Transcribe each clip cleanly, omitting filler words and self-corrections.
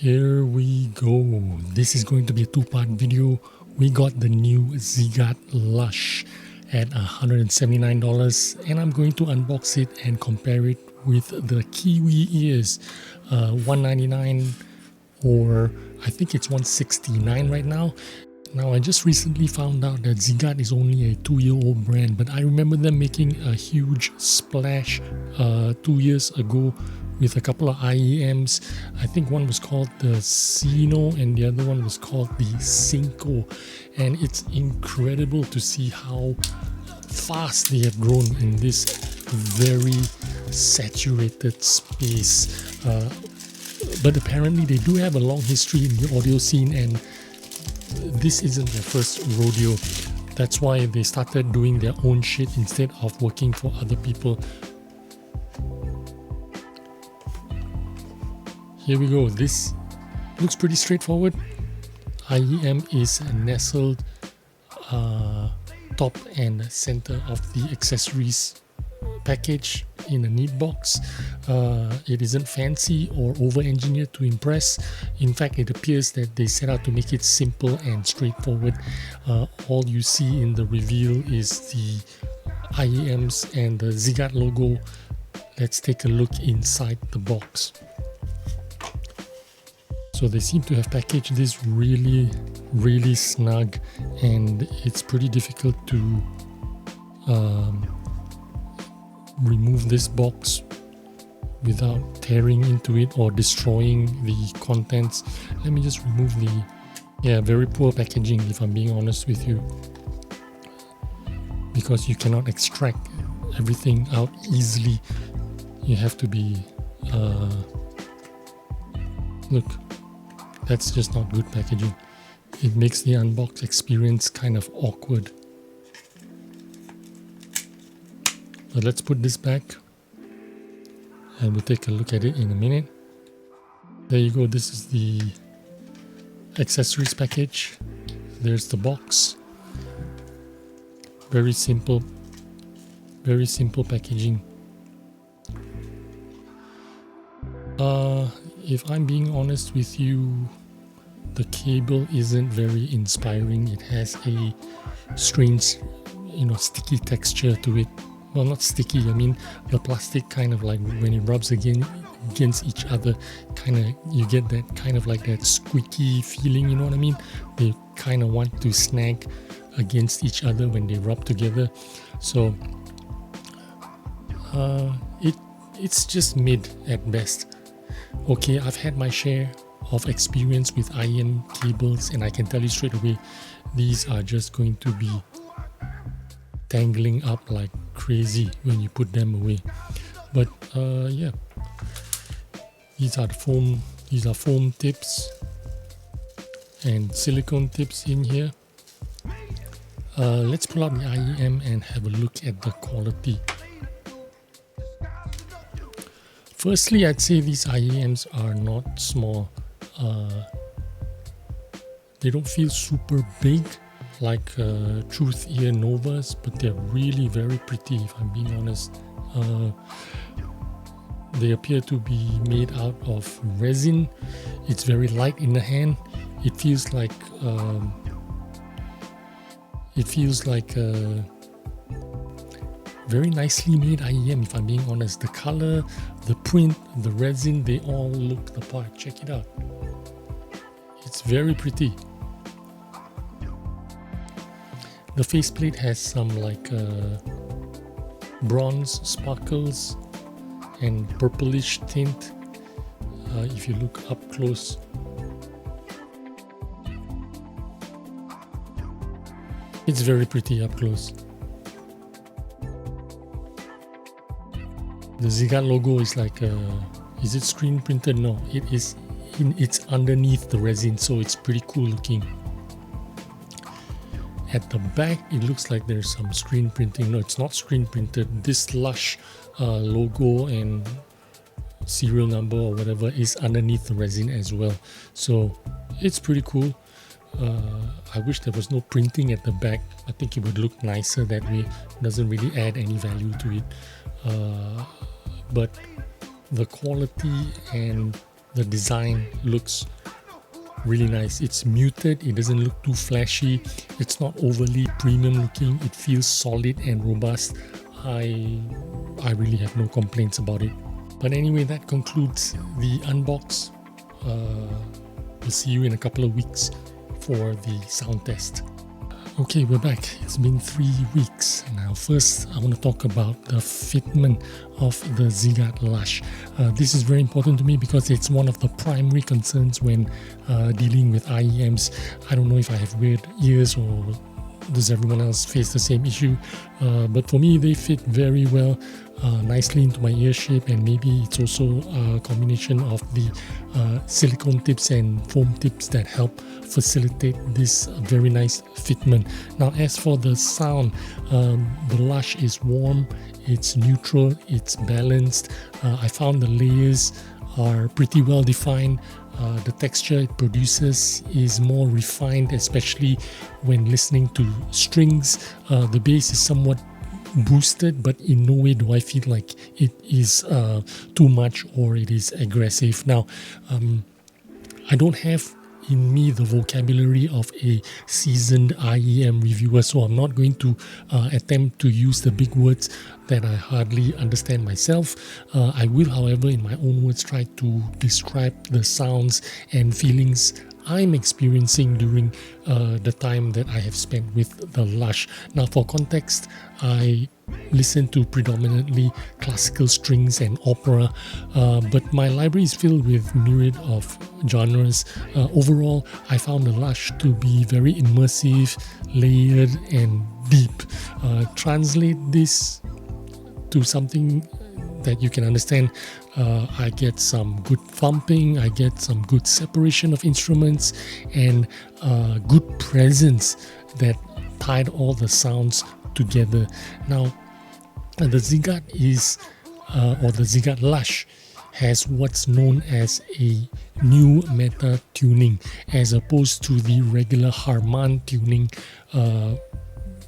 Here we go. This is going to be a two-part video. We got the new ZiiGaat LUSH at $179 and I'm going to unbox it and compare it with the Kiwi ears, $199 or I think it's $169 right now. Now, I just recently found out that ZiiGaat is only a 2-year-old brand, but I remember them making a huge splash 2 years ago with a couple of IEMs. I think one was called the Sino and the other one was called the Cinco. And it's incredible to see how fast they have grown in this very saturated space. But apparently they do have a long history in the audio scene, and this isn't their first rodeo. That's why they started doing their own shit instead of working for other people. Here we go. This looks pretty straightforward. IEM is nestled top and center of the accessories package in a neat box. It isn't fancy or over-engineered to impress. In fact, it appears that they set out to make it simple and straightforward. All you see in the reveal is the IEMs and the ZiiGaat logo. Let's take a look inside the box. So they seem to have packaged this really snug, and it's pretty difficult to remove this box without tearing into it or destroying the contents. Let me just remove the very poor packaging, if I'm being honest with you, because you cannot extract everything out easily. You have to be look, that's just not good packaging. It makes the unbox experience kind of awkward. But let's put this back and we'll take a look at it in a minute. There you go. This is the accessories package. There's the box. Very simple packaging. If I'm being honest with you, the cable isn't very inspiring. It has a strange, sticky texture to it. Well, not sticky, I mean the plastic kind of like when it rubs against each other, you get that kind of like that squeaky feeling, you know what I mean? They kind of want to snag against each other when they rub together. So it's just mid at best. Okay, I've had my share of experience with IEM cables, and I can tell you straight away, these are just going to be tangling up like crazy when you put them away. But yeah, these are foam tips and silicone tips in here. Let's pull out the IEM and have a look at the quality. Firstly, I'd say these IEMs are not small. They don't feel super big like Truth Ear Novas, but they're really very pretty, if I'm being honest. They appear to be made out of resin. It's very light in the hand. It feels like very nicely made IEM, if I'm being honest. The color, the print, the resin, they all look the part. Check it out. It's very pretty. The faceplate has some like bronze sparkles and purplish tint if you look up close. It's very pretty up close. The ZiiGaat logo is like is it screen printed? No, it's underneath the resin, so it's pretty cool looking. At the back, it looks like there's some screen printing. No, it's not screen printed. This LUSH logo and serial number or whatever is underneath the resin as well. So it's pretty cool. I wish there was no printing at the back. I think it would look nicer that way. It doesn't really add any value to it. But the quality and the design looks really nice. It's muted, it doesn't look too flashy, it's not overly premium looking, it feels solid and robust. I really have no complaints about it. But anyway, that concludes the unbox. We'll see you in a couple of weeks for the sound test. Okay, we're back. It's been 3 weeks. Now first I want to talk about the fitment of the ZiiGaat LUSH. This is very important to me because it's one of the primary concerns when dealing with IEMs. I don't know if I have weird ears or does everyone else face the same issue, but for me they fit very well, nicely into my ear shape, and maybe it's also a combination of the silicone tips and foam tips that help facilitate this very nice fitment. Now as for the sound, the LUSH is warm, it's neutral, it's balanced. I found the layers are pretty well defined. The texture it produces is more refined, especially when listening to strings. The bass is somewhat boosted, but in no way do I feel like it is too much or it is aggressive. Now, I don't have in me the vocabulary of a seasoned IEM reviewer, so I'm not going to attempt to use the big words that I hardly understand myself. I will, however, in my own words, try to describe the sounds and feelings I'm experiencing during the time that I have spent with the LUSH. Now for context, I listen to predominantly classical strings and opera, but my library is filled with myriad of genres. Overall, I found the LUSH to be very immersive, layered and deep. Translate this to something that you can understand. I get some good thumping, I get some good separation of instruments, and good presence that tied all the sounds together. Now, the ZiiGaat is, or the ZiiGaat LUSH, has what's known as a new meta tuning, as opposed to the regular Harman tuning,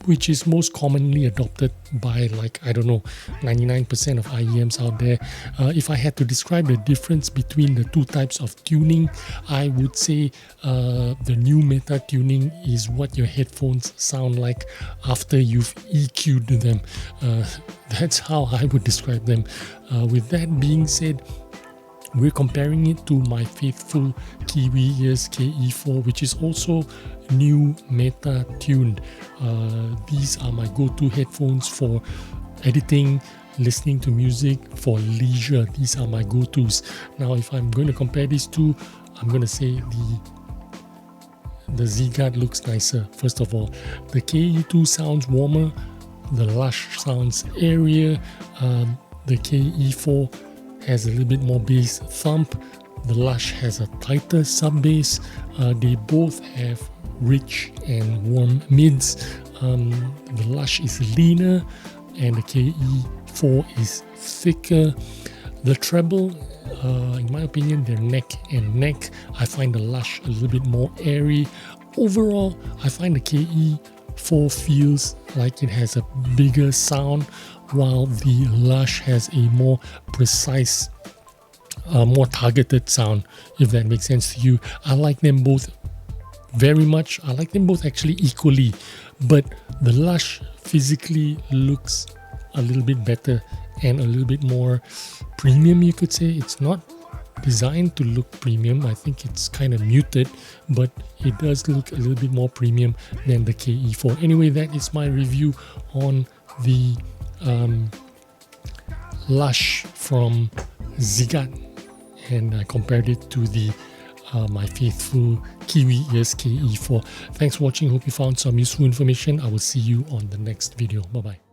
which is most commonly adopted by, like, I don't know, 99% of IEMs out there. If I had to describe the difference between the two types of tuning, I would say the new meta tuning is what your headphones sound like after you've EQ'd them. That's how I would describe them. With that being said, we're comparing it to my faithful Kiwi Ears KE4, which is also new meta tuned. These are my go-to headphones for editing, listening to music, for leisure. These are my go-tos. Now if I'm going to compare these two, I'm going to say the ZiiGaat looks nicer. First of all, the KE2 sounds warmer, the LUSH sounds airier, the KE4 has a little bit more bass thump, the LUSH has a tighter sub bass. They both have rich and warm mids. The LUSH is leaner and the KE4 is thicker. The treble, in my opinion, they're neck and neck. I find the LUSH a little bit more airy. Overall, I find the KE4 feels like it has a bigger sound, while the LUSH has a more precise, more targeted sound, if that makes sense to you. I like them both very much. I like them both actually equally, but the LUSH physically looks a little bit better and a little bit more premium, you could say. It's not designed to look premium. I think it's kind of muted, but it does look a little bit more premium than the KE4. Anyway, that is my review on the LUSH from ZiiGaat, and I compared it to the my faithful Kiwi Ears KE4. Thanks for watching. Hope you found some useful information. I will see you on the next video. Bye bye.